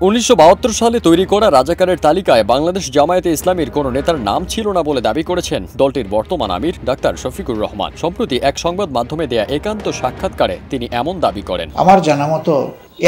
1972 সালে তৈরি করা রাজাকারের তালিকায় বাংলাদেশ জামায়াতে ইসলামীর কোনো নেতার নাম ছিল না বলে দাবি করেছেন দলটির বর্তমান আমির ডাক্তার শফিকুর রহমান। সম্প্রতি এক সংবাদ মাধ্যমে দেয়া একান্ত সাক্ষাৎকারে তিনি এমন দাবি করেন। আমার জানামতো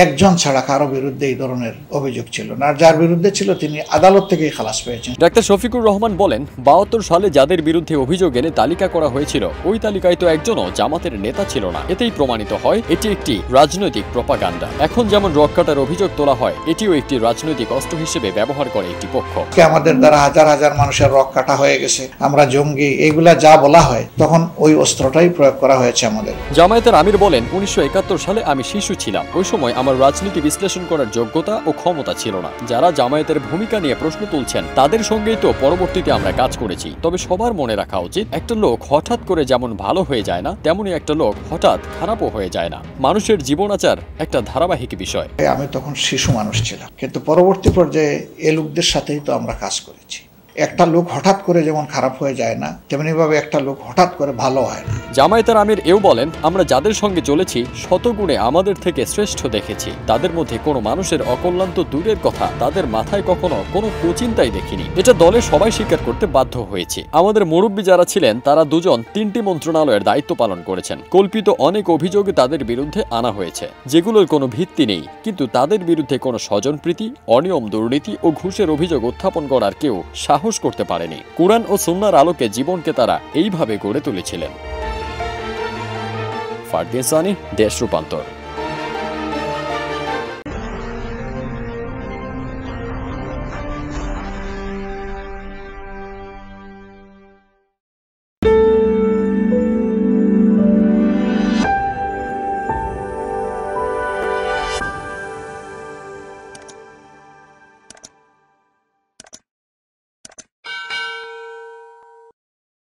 একজন ছাড়া কারো বিরুদ্ধে এই ধরনের অভিযোগ ছিল না, আর যার বিরুদ্ধে ছিল তিনি আদালত থেকেই খালাস পেয়েছেন। ডাক্তার শফিকুর রহমান বলেন, 72 সালে যাদের বিরুদ্ধে অভিযোগ এনে তালিকা করা হয়েছিল ওই তালিকায় তো একজনও জামাতের নেতা ছিল না। এতেই প্রমাণিত হয় এটি একটি রাজনৈতিক প্রপাগান্ডা। এখন যেমন রক কাটার অভিযোগ তোলা হয়, এটিও একটি রাজনৈতিক অস্ত্র হিসেবে ব্যবহার করে একটি পক্ষ। আমাদের দ্বারা হাজার হাজার মানুষের রক কাটা হয়ে গেছে, আমরা জঙ্গি, এইগুলা যা বলা হয় তখন ওই অস্ত্রটাই প্রয়োগ করা হয়েছে আমাদের। জামায়াতের আমির বলেন, 1971 সালে আমি শিশু ছিলাম। ওই সময় আমার রাজনীতি বিশ্লেষণ করার যোগ্যতা ও ক্ষমতা ছিল না। যারা জামায়াতের ভূমিকা নিয়ে প্রশ্ন তুলছেন তাদের সঙ্গেই তো পরবর্তীতে আমরা কাজ করেছি। তবে সবার মনে রাখা উচিত, একটা লোক হঠাৎ করে যেমন ভালো হয়ে যায় না, তেমনি একটা লোক হঠাৎ খারাপও হয়ে যায় না। মানুষের জীবনাচার একটা ধারাবাহিক বিষয়। আমি তখন শিশু মানুষ ছিলাম, কিন্তু পরবর্তী পর্যায়ে এ লোকদের সাথেই তো আমরা কাজ করেছি। একটা লোক হঠাৎ করে যেমন খারাপ হয়ে যায় না, তেমনি ভাবে একটা লোক হঠাৎ করে ভালো হয় না। জামায়াতের আমির এও বলেন, আমরা যাদের সঙ্গে চলেছি শতগুণে আমাদের থেকে শ্রেষ্ঠ দেখেছি। তাদের মধ্যে কোনো মানুষের অকল্যাণ তো দূরের কথা, তাদের মাথায় কখনো কোনো কুচিন্তাই দেখিনি। এটা দলে সবাই স্বীকার করতে বাধ্য হয়েছে। আমাদের মুরব্বী যারা ছিলেন তারা দুজন 3টি মন্ত্রণালয়ের দায়িত্ব পালন করেছেন। কল্পিত অনেক অভিযোগ তাদের বিরুদ্ধে আনা হয়েছে, যেগুলোর কোনো ভিত্তি নেই। কিন্তু তাদের বিরুদ্ধে কোনো স্বজনপ্রীতি, অনিয়ম, দুর্নীতি ও ঘুষের অভিযোগ উত্থাপন করার কেউ সাহস করতে পারেনি। কুরআন ও সুন্নাহর আলোকে জীবনকে তারা এইভাবে গড়ে তুলেছিলেন। ফারদিন সানি, দেশ রূপান্তর।